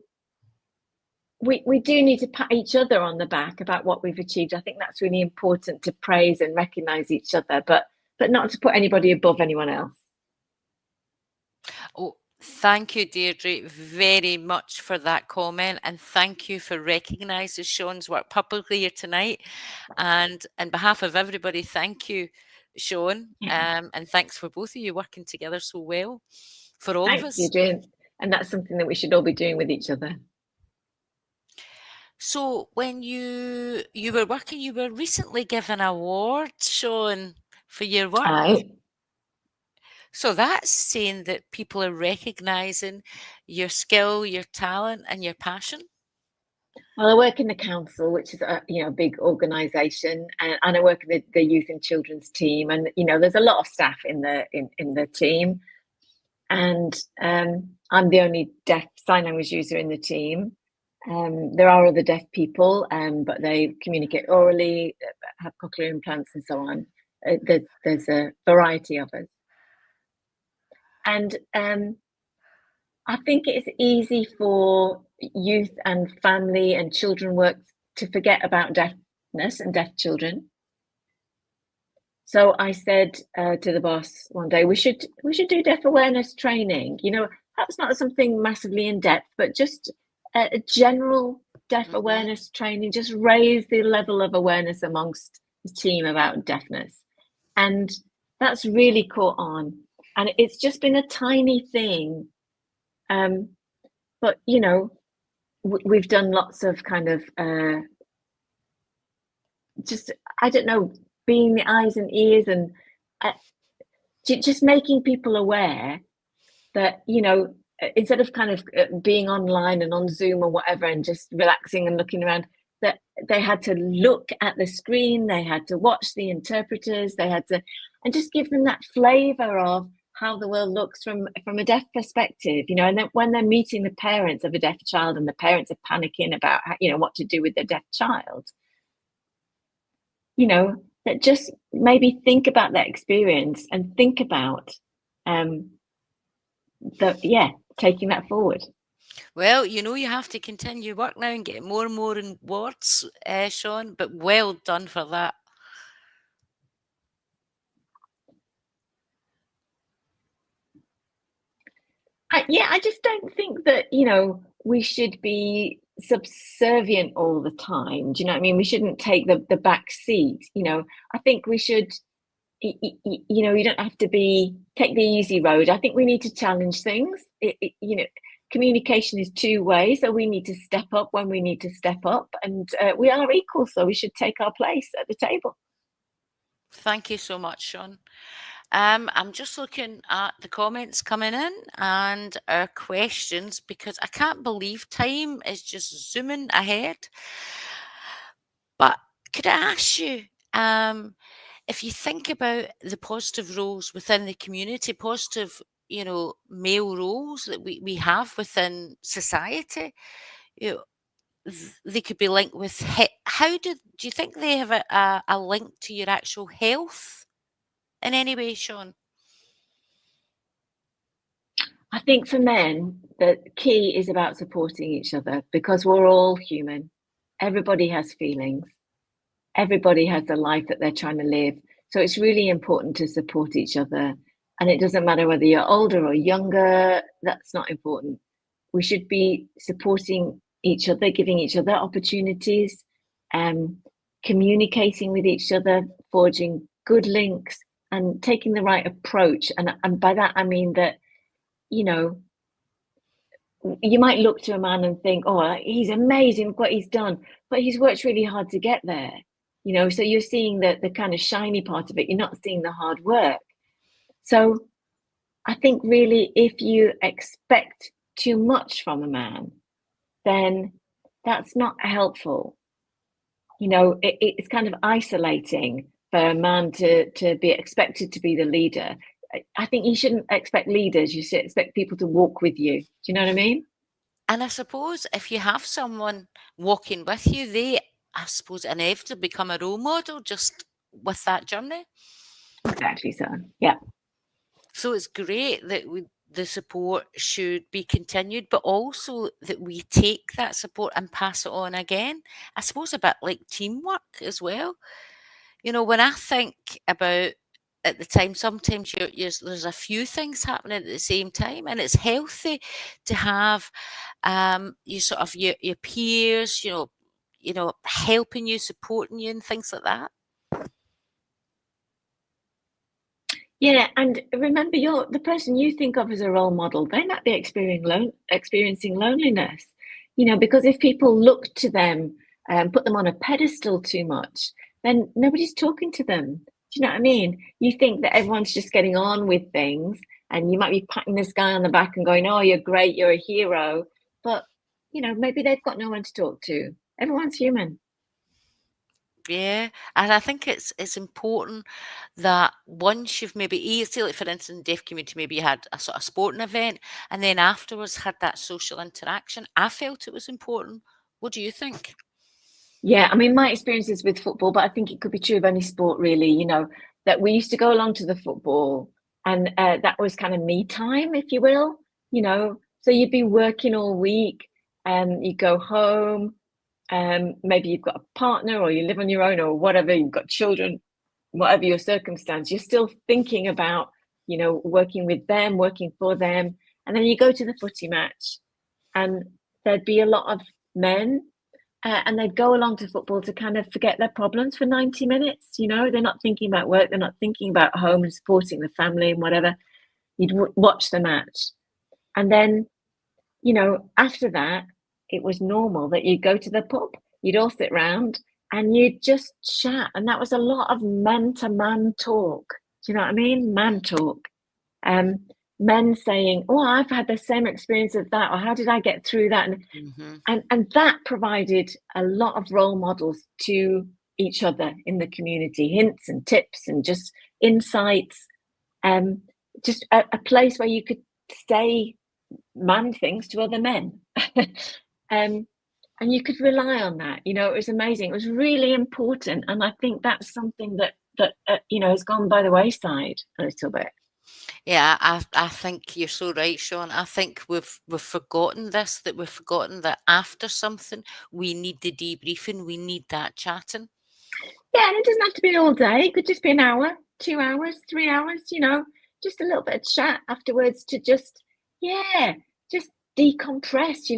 we do need to pat each other on the back about what we've achieved. I think that's really important, to praise and recognize each other, but not to put anybody above anyone else. Oh, thank you, Deirdre, very much for that comment. And thank you for recognising Sean's work publicly here tonight. And on behalf of everybody, thank you, Sean. Yeah. And thanks for both of you working together so well for all of Thanks, us. Adrian. And that's something that we should all be doing with each other. So when you were working, you were recently given an award, Sean, for your work. Aye. So that's saying that people are recognising your skill, your talent, and your passion. Well, I work in the council, which is a big organisation, and I work in the youth and children's team, and there's a lot of staff in the team. and I'm the only deaf sign language user in the team. There are other deaf people, but they communicate orally, have cochlear implants, and so on. There's a variety of us, and I think it's easy for youth and family and children work to forget about deafness and deaf children. So I said to the boss one day, we should do deaf awareness training. You know, perhaps not something massively in depth, but just a general deaf awareness training. Just raise the level of awareness amongst the team about deafness, and that's really caught on. And it's just been a tiny thing, but you know, we've done lots of kind of just, I don't know, being the eyes and ears, and just making people aware that, you know, instead of kind of being online and on Zoom or whatever and just relaxing and looking around, that they had to look at the screen, they had to watch the interpreters, they had to, and just give them that flavor of how the world looks from a deaf perspective, you know. And then when they're meeting the parents of a deaf child and the parents are panicking about how, you know, what to do with their deaf child, you know, that just maybe think about that experience and think about taking that forward. Well, you know, you have to continue work now and get more and more in words, Sean, but well done for that. I just don't think that, you know, we should be subservient all the time. Do you know what I mean? We shouldn't take the back seat. You know, I think we should, you know, you don't have to take the easy road. I think we need to challenge things. You know, communication is two ways, so we need to step up when we need to step up, and we are equal, so we should take our place at the table. Thank you so much, Sean. I'm just looking at the comments coming in and our questions because I can't believe time is just zooming ahead. But could I ask you, if you think about the positive roles within the community, positive, you know, male roles that we have within society, you know, they could be linked with how do you think they have a link to your actual health in any way, Sean? I think for men, the key is about supporting each other because we're all human. Everybody has feelings. Everybody has a life that they're trying to live. So it's really important to support each other. And it doesn't matter whether you're older or younger, that's not important. We should be supporting each other, giving each other opportunities, um, communicating with each other, forging good links, and taking the right approach. And by that, I mean that, you know, you might look to a man and think, oh, he's amazing what he's done, but he's worked really hard to get there. You know, so you're seeing the kind of shiny part of it. You're not seeing the hard work. So I think really, if you expect too much from a man, then that's not helpful. You know, it's kind of isolating for a man to be expected to be the leader. I think you shouldn't expect leaders. You should expect people to walk with you. Do you know what I mean? And I suppose if you have someone walking with you, they, I suppose, inevitably become a role model just with that journey. Exactly so. Yeah. So it's great that the support should be continued, but also that we take that support and pass it on again. I suppose a bit like teamwork as well. You know, when I think about at the time, sometimes there's a few things happening at the same time, and it's healthy to have you sort of your peers, you know, helping you, supporting you, and things like that. Yeah, and remember, you're the person you think of as a role model. They might be experiencing loneliness, you know, because if people look to them and put them on a pedestal too much, then nobody's talking to them. Do you know what I mean? You think that everyone's just getting on with things, and you might be patting this guy on the back and going, "Oh, you're great, you're a hero," but you know, maybe they've got no one to talk to. Everyone's human. Yeah, and I think it's important that once you've maybe say like for instance in deaf community, maybe you had a sort of sporting event and then afterwards had that social interaction. I felt it was important. What do you think? Yeah, I mean, my experiences with football, but I think it could be true of any sport, really, that we used to go along to the football and that was kind of me time, if you will, So you'd be working all week and you go home, maybe you've got a partner or you live on your own or whatever, you've got children, whatever your circumstance, you're still thinking about, working with them, working for them. And then you go to the footy match and there'd be a lot of men and they'd go along to football to kind of forget their problems for 90 minutes. They're not thinking about work, they're not thinking about home and supporting the family and whatever. You'd watch the match. And then, after that, it was normal that you'd go to the pub, you'd all sit round and you'd just chat. And that was a lot of man to man talk. Do you know what I mean? Man talk. Um, Men saying, "Oh, I've had the same experience of that," or "How did I get through that?" Hmm. And that provided a lot of role models to each other in the community, hints and tips and just insights, just a place where you could say man things to other men. um, and you could rely on that. It was amazing. It was really important, and I think that's something that has gone by the wayside a little bit. Yeah, I think you're so right, Sean. I think we've forgotten this, that we've forgotten that after something we need the debriefing, we need that chatting. Yeah, and it doesn't have to be all day. It could just be an hour, 2 hours, 3 hours, just a little bit of chat afterwards to yeah, just decompress,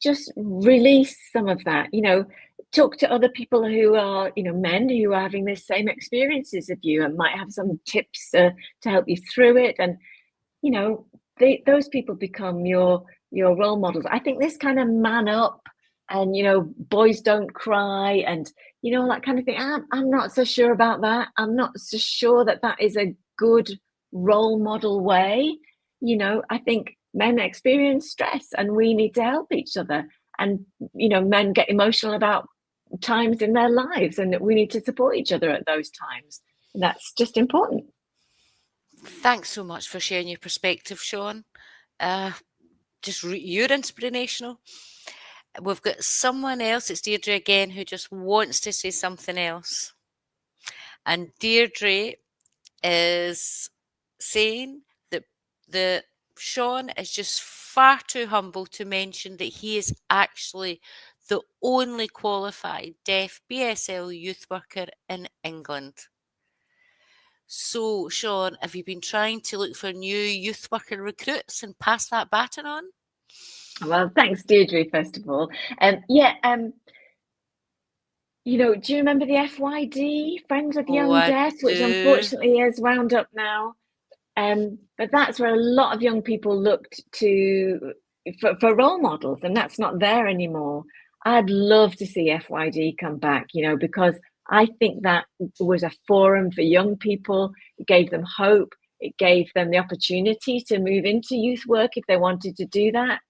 just release some of that, talk to other people who are, men who are having the same experiences of you and might have some tips to help you through it. And, those people become your role models. I think this kind of man up and, boys don't cry and, that kind of thing. I'm not so sure about that. I'm not so sure that that is a good role model way. I think men experience stress and we need to help each other. And, men get emotional about times in their lives and that we need to support each other at those times. And that's just important. Thanks so much for sharing your perspective, Sean. Uh, you're inspirational. We've got someone else, it's Deirdre again, who just wants to say something else. And Deirdre is saying that the Sean is just far too humble to mention that he is actually the only qualified deaf BSL youth worker in England. So, Sean, have you been trying to look for new youth worker recruits and pass that baton on? Well, thanks, Deirdre, first of all. Yeah, do you remember the FYD, Friends of Oh, Young I Deaf, which do. unfortunately is wound up now? But that's where a lot of young people looked to for role models, and that's not there anymore. I'd love to see FYD come back, because I think that was a forum for young people. It gave them hope. It gave them the opportunity to move into youth work if they wanted to do that.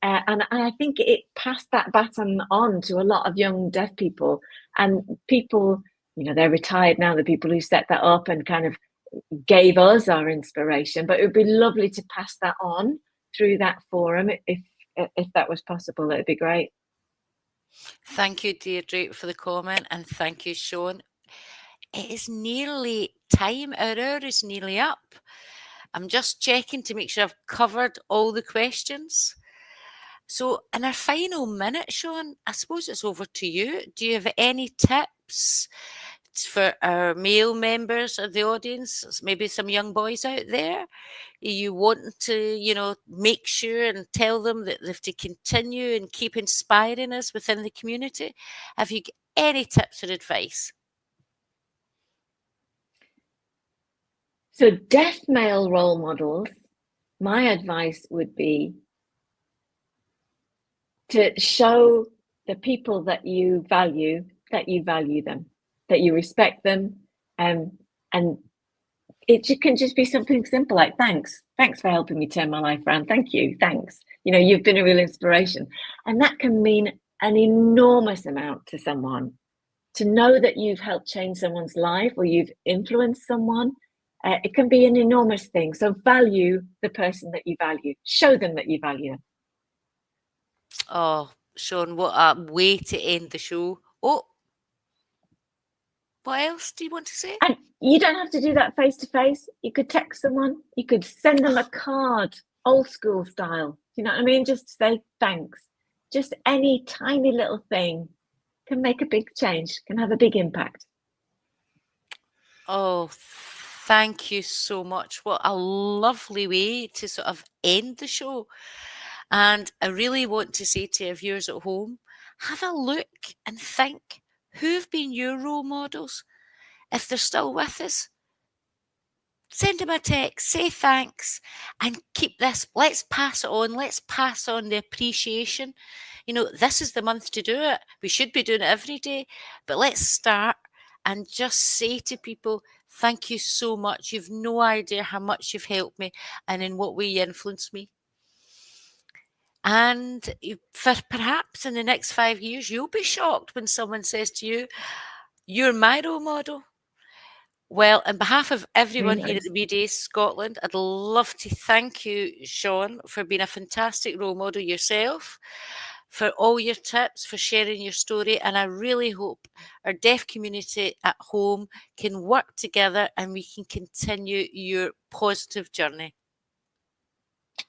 And I think it passed that baton on to a lot of young deaf people and people, they're retired now, the people who set that up and kind of gave us our inspiration, but it would be lovely to pass that on through that forum if that was possible. It'd be great. Thank you, Deirdre, for the comment, and thank you, Sean. It is nearly time. Our hour is nearly up. I'm just checking to make sure I've covered all the questions. So, in our final minute, Sean, I suppose it's over to you. Do you have any tips for our male members of the audience? Maybe some young boys out there. You want to, make sure and tell them that they have to continue and keep inspiring us within the community. Have you any tips or advice? So, deaf male role models, my advice would be to show the people that you value them, that you respect them, and it can just be something simple like thanks for helping me turn my life around, thank you, thanks, you've been a real inspiration, and that can mean an enormous amount to someone. to know that you've helped change someone's life or you've influenced someone, it can be an enormous thing. So value the person that you value. Show them that you value them. Oh, Sean, what a way to end the show. Oh, what else do you want to say? And you don't have to do that face to face. You could text someone, you could send them a card, old school style. You know what I mean? Just say thanks. Just any tiny little thing can make a big change, can have a big impact. Oh, thank you so much. What a lovely way to sort of end the show. And I really want to say to our viewers at home, have a look and think, who have been your role models? If they're still with us, send them a text, say thanks, and keep this. Let's pass it on. Let's pass on the appreciation. You know, this is the month to do it. We should be doing it every day, but let's start and just say to people, thank you so much. You've no idea how much you've helped me and in what way you influenced me. And for perhaps in the next 5 years, you'll be shocked when someone says to you, you're my role model. Well, on behalf of Who everyone here at knows? the BDA Scotland, I'd love to thank you, Sean, for being a fantastic role model yourself, for all your tips, for sharing your story. And I really hope our deaf community at home can work together and we can continue your positive journey.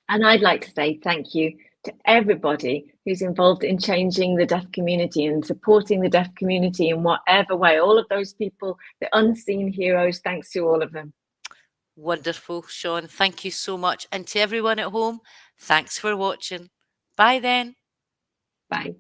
And I'd like to say thank you to everybody who's involved in changing the deaf community and supporting the deaf community in whatever way. All of those people, the unseen heroes, thanks to all of them. Wonderful, Sean. Thank you so much. And to everyone at home, thanks for watching. Bye then. Bye.